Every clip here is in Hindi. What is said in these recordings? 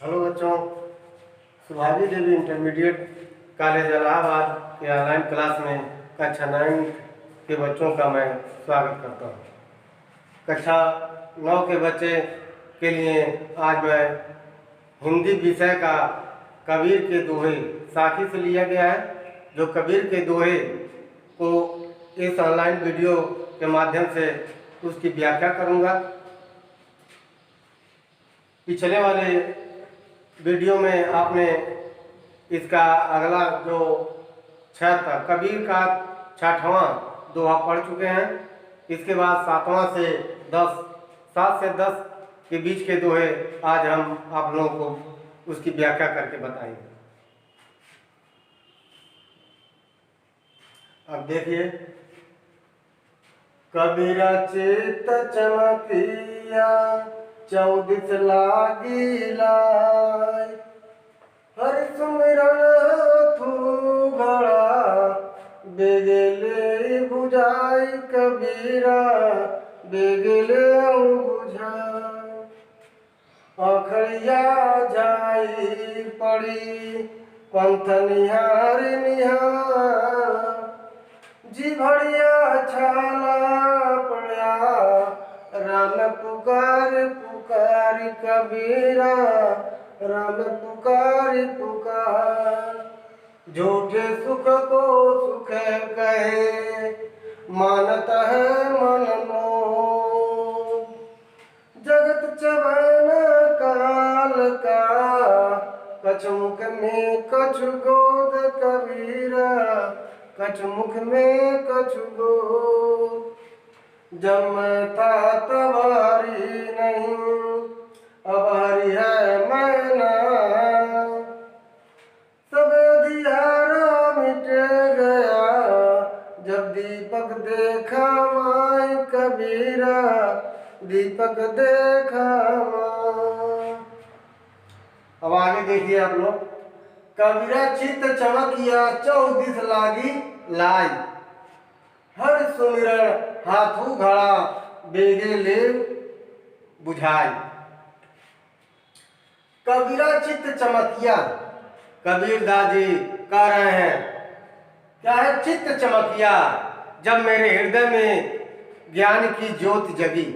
हेलो बच्चों, सुभागी देवी इंटरमीडिएट कॉलेज इलाहाबाद के ऑनलाइन क्लास में कक्षा 9 के बच्चों का मैं स्वागत करता हूँ। कक्षा 9 के बच्चे के लिए आज मैं हिंदी विषय का कबीर के दोहे साखी से लिया गया है। जो कबीर के दोहे को इस ऑनलाइन वीडियो के माध्यम से उसकी व्याख्या करूँगा। पिछले वाले वीडियो में आपने इसका अगला जो 6 था कबीर का 6वां दोहा पढ़ चुके हैं। इसके बाद 7वां से 10, 7 से 10 के बीच के दोहे आज हम आप लोगों को उसकी व्याख्या करके बताएंगे। अब देखिए, कबीरा चित चमकिया 14 लागी लाई, हर सुमिरन घड़ा बेगले बुझाई। कबीरा बेगले बुझाई, अखड़िया जाई पड़ी पंथ निहार निहार। जी भड़िया छाला पड़ा राम पुकार पुकार। कबीरा राम पुकार पुकार। झूठे सुख को सुख कहे मानता है मन मोह। जगत चवन काल का कछ मुख में कछ गोद। कबीरा कछ मुख में कछ गोद। जब मैं था तब हरी नहीं, अब हरी है मैना। सब अंधियारा मिट गया जब दीपक देखा माय। कबीरा दीपक देखा माय। अब आगे देखिए आप लोग। कबीरा चित्त चमकिया 14 लागी लाई, हर सुमिरन हाथू घड़ा बेगे ले बुझाई। कबीरा चित्त चमकिया, कबीरदास जी कह रहे हैं क्या है चित्त चमकिया, जब मेरे हृदय में ज्ञान की ज्योत जगी।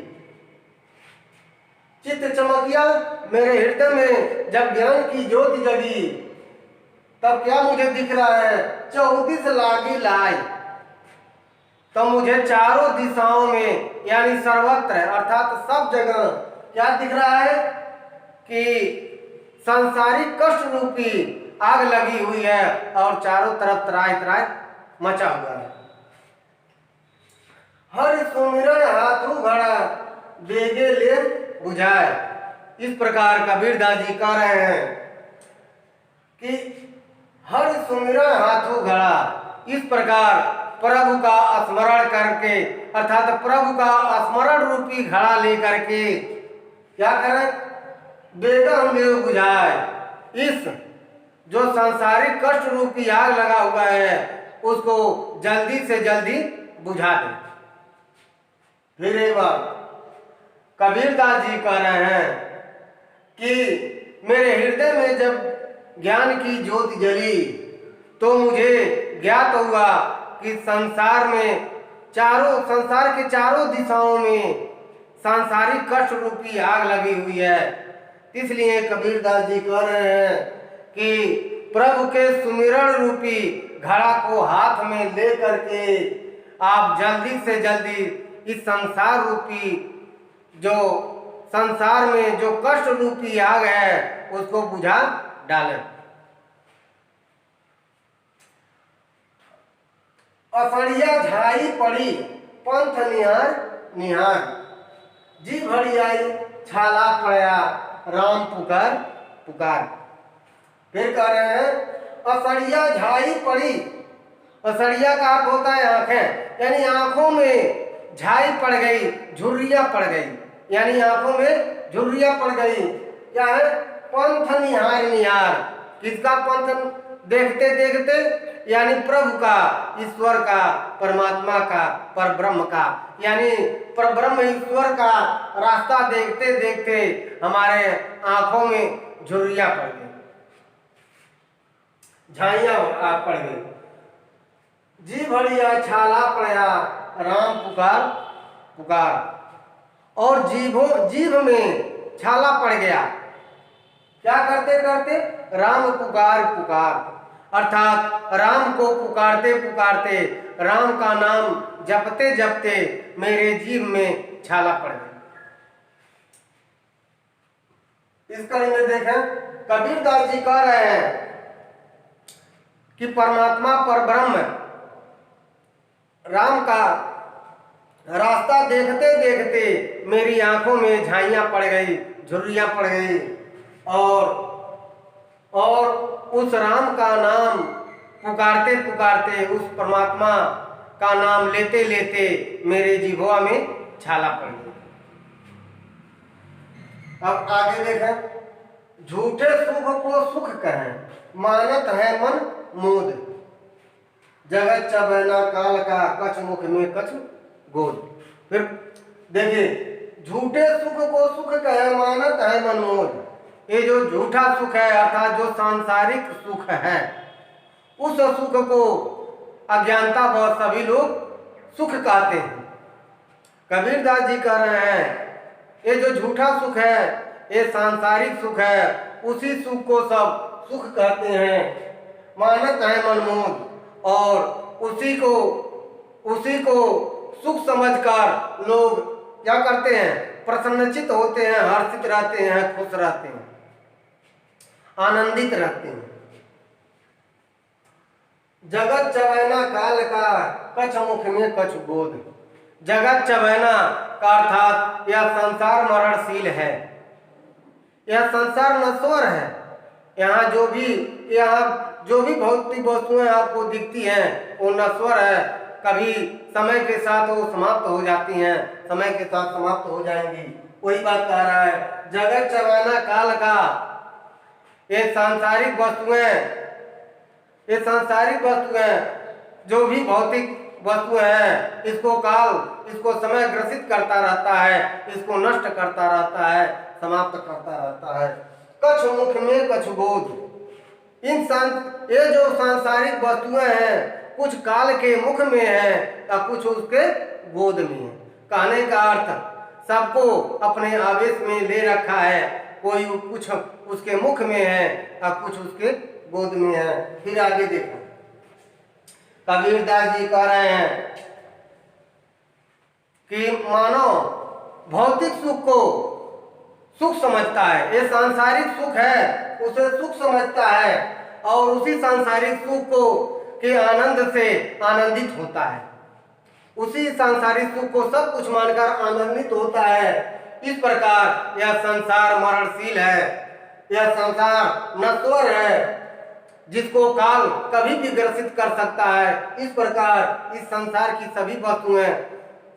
चित्त चमकिया मेरे हृदय में जब ज्ञान की ज्योत जगी, तब क्या मुझे दिख रहा है 14 लागी लाई। तो मुझे चारों दिशाओं में यानी सर्वत्र अर्थात सब जगह क्या दिख रहा है कि सांसारिक कष्ट रूपी आग लगी हुई है और चारों तरफ त्राहि त्राहि मचा हुआ है। हर सुमिरन हाथू घड़ा बेगे ले बुझाए। इस प्रकार कबीरदास जी कह रहे हैं कि हर सुमिरन हाथू घड़ा, इस प्रकार प्रभु का स्मरण करके अर्थात प्रभु का स्मरण रूपी घड़ा लेकर के क्या करें बेगम में बुझाए। इस जो सांसारिक कष्ट रूपी आग लगा हुआ है उसको जल्दी से जल्दी बुझा दे। फिर एक बार कबीरदास जी कह रहे हैं कि मेरे हृदय में जब ज्ञान की ज्योति जली तो मुझे ज्ञात हुआ कि संसार के चारों दिशाओं में सांसारिक कष्ट रूपी आग लगी हुई है। इसलिए कबीरदास जी कह रहे हैं कि प्रभु के सुमिरन रूपी घड़ा को हाथ में लेकर के आप जल्दी से जल्दी इस संसार रूपी जो संसार में जो कष्ट रूपी आग है उसको बुझा डालें। असड़िया झाई पड़ी पंथ निहार निहार। जी भड़ी आई छाला पड़ा राम पुकार पुकार। फिर कह रहे हैं असड़िया झाई पड़ी। असड़िया का अर्थ होता है आंखें, यानी आंखों में झाई पड़ गई, झुर्रियां पड़ गई, यानी आंखों में झुर्रियां पड़ गई। क्या है पंथ निहार निहार। किसका पंथ देखते देखते, यानी प्रभु का, ईश्वर का, परमात्मा का, परब्रह्म का, यानी परब्रह्म ईश्वर का रास्ता देखते देखते हमारे आंखों में झुर्रियां पड़ गई, झाइयां पड़ गई। जी भड़िया छाला पड़या, राम पुकार पुकार। और जीभ में छाला पड़ गया। क्या करते करते? राम पुकार पुकार, अर्थात राम को पुकारते पुकारते, राम का नाम जपते जपते मेरे जीभ में छाला पड़ गया। इस कड़ी में देखें, कबीरदास जी कह रहे हैं कि परमात्मा पर ब्रह्म राम का रास्ता देखते देखते मेरी आंखों में झाइयां पड़ गई, झुर्रियां पड़ गई, और उस राम का नाम पुकारते पुकारते, उस परमात्मा का नाम लेते लेते मेरे जिह्वा में छाला पड़ गई। अब आगे देखें, झूठे सुख को सुख कहें, मानत है मन मोद, जगत चबैना काल का, कछ मुख में कछ गोद। फिर देखिए, झूठे सुख को सुख कहे, मानत है मन मोद। ये जो झूठा सुख है अर्थात जो सांसारिक सुख है, उस सुख को अज्ञानता बहुत सभी लोग सुख कहते हैं। कबीरदास जी कह रहे हैं ये जो झूठा सुख है, ये सांसारिक सुख है, उसी सुख को सब सुख कहते हैं। मानत है मनमोद, और उसी को सुख समझकर लोग क्या करते हैं? प्रसन्नचित होते हैं, हर्षित रहते हैं, खुश रहते हैं, आनंदित रहते हैं। जगत चबैना काल का, कछ मुख में कछ गोद। जगत चबैना का अर्थात यह संसार मरणशील है, यह संसार नश्वर है। यहाँ जो भी भौतिक वस्तुएं आपको दिखती हैं वो नश्वर है, कभी समय के साथ वो समाप्त हो जाती हैं, समय के साथ समाप्त हो जाएंगी। वही बात कह रहा है, जगत चबैना काल का, ये सांसारिक वस्तुएं जो भी भौतिक वस्तु है, इसको काल, इसको समय ग्रसित करता रहता है, इसको नष्ट करता रहता है, समाप्त करता रहता है। कछ मुख में कछ गोद। ये जो सांसारिक वस्तुएं हैं, कुछ काल के मुख में है या कुछ उसके गोद में है। कहने का अर्थ, सबको अपने आवेश में ले रखा है, कोई कुछ उसके मुख में है या कुछ उसके गोद में है। फिर आगे देखो, कबीरदास जी कह रहे हैं कि मानव भौतिक सुख को सुख समझता है, ये सांसारिक सुख है उसे सुख समझता है, और उसी सांसारिक सुख को के आनंद से आनंदित होता है, उसी सांसारिक सुख को सब कुछ मानकर आनंदित होता है। इस प्रकार यह संसार मरणशील है, यह संसार नश्वर है, जिसको काल कभी भी ग्रसित कर सकता है। इस प्रकार इस संसार की सभी वस्तुएं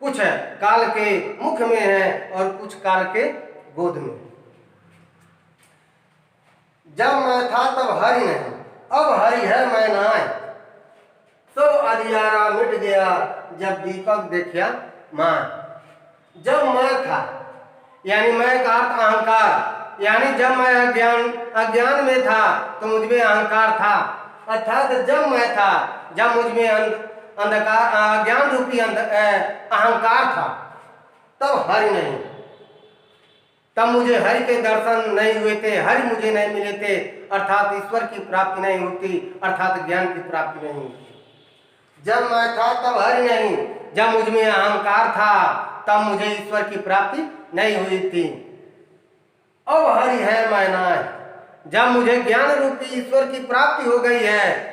कुछ काल के मुख में है और कुछ काल के गोद में। जब मैं था तब हरि नहीं, अब हरि है मैं नाय, सब अधियारा मिट गया जब दीपक देखा मां। जब मैं था, यानी मैं का अर्थ अहंकार, यानी जब मैं अज्ञान में था तो मुझ में अहंकार था, अर्थात जब मैं था, जब मुझ में अंधकार अज्ञान रूपी अहंकार था, तब हरि नहीं, तब मुझे हरि के दर्शन नहीं हुए थे, हरि मुझे नहीं मिले थे, अर्थात ईश्वर की प्राप्ति नहीं होती, अर्थात ज्ञान की प्राप्ति नहीं होती। जब मैं था तब हरि नहीं, जब मुझ में अहंकार था तब मुझे ईश्वर की प्राप्ति नहीं हुई थी। अब हरि है मैं नाय, जब मुझे ज्ञान रूपी ईश्वर की प्राप्ति हो गई है,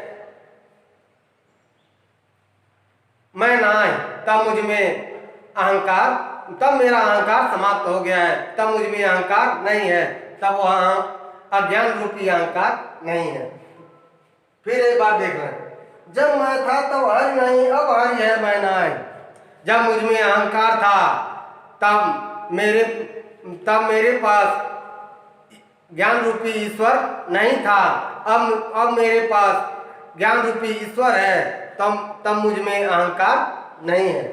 मैं नाय, तब मुझ में अहंकार, तब मेरा अहंकार समाप्त हो गया है, तब मुझ में अहंकार नहीं है, तब वहां अज्ञान रूपी अहंकार नहीं है। फिर एक बात देख लें, जब मैं था तब हरि नहीं, अब हरि है मैं नाय। जब मुझ में अहंकार था तब मेरे पास ज्ञान रूपी ईश्वर नहीं था, अब मेरे पास ज्ञान रूपी ईश्वर है, तब मुझ में अहंकार नहीं है।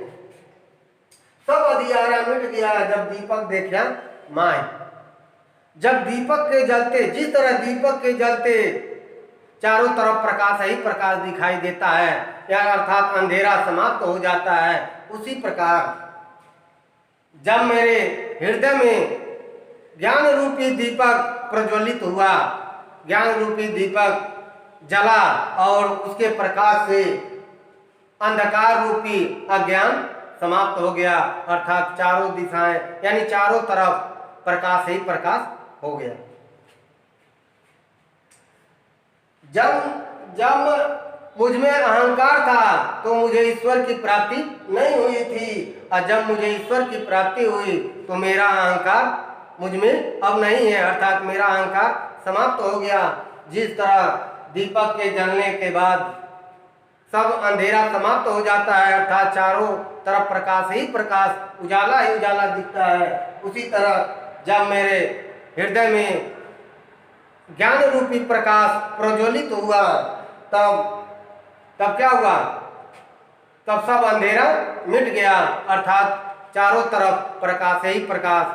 सब अधियारा मिट गया जब दीपक देखा माय। जब दीपक के जलते, जिस तरह दीपक के जलते चारों तरफ प्रकाश ही प्रकाश दिखाई देता है, या अर्थात अंधेरा समाप्त हो जाता है, उसी प्रकार जब मेरे हृदय में ज्ञान रूपी दीपक प्रज्वलित हुआ, ज्ञान रूपी दीपक जला और उसके प्रकाश से अंधकार रूपी अज्ञान समाप्त हो गया, अर्थात चारों दिशाएं यानी चारों तरफ प्रकाश ही प्रकाश हो गया। जब मुझ में अहंकार था तो मुझे ईश्वर की प्राप्ति नहीं हुई थी, और जब मुझे ईश्वर की प्राप्ति हुई तो मेरा अहंकार मुझ में अब नहीं है, अर्थात मेरा अहंकार समाप्त हो गया। जिस तरह दीपक के जलने के बाद सब अंधेरा समाप्त हो जाता है, अर्थात चारों तरफ प्रकाश ही प्रकाश, उजाला ही उजाला दिखता है, उसी तरह जब मेरे हृदय में ज्ञान रूपी प्रकाश प्रज्वलित हुआ तब क्या हुआ, तब सब अंधेरा मिट गया, अर्थात चारों तरफ प्रकाश ही प्रकाश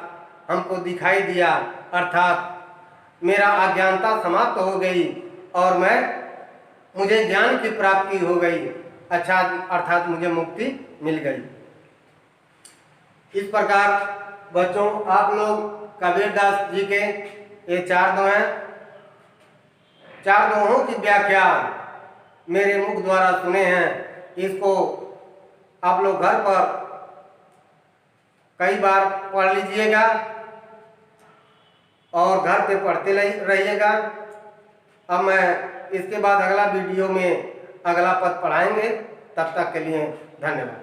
हमको दिखाई दिया, अर्थात मेरा अज्ञानता समाप्त हो गई और मुझे ज्ञान की प्राप्ति हो गई, अच्छा अर्थात मुझे मुक्ति मिल गई। इस प्रकार बच्चों आप लोग कबीरदास जी के ये 4 दोहे हैं, 4 दोहों की व्याख्या मेरे मुख द्वारा सुने हैं। इसको आप लोग घर पर कई बार पढ़ लीजिएगा और घर पे पढ़ते रहिएगा। अब मैं इसके बाद अगला वीडियो में अगला पद पढ़ाएंगे, तब तक के लिए धन्यवाद।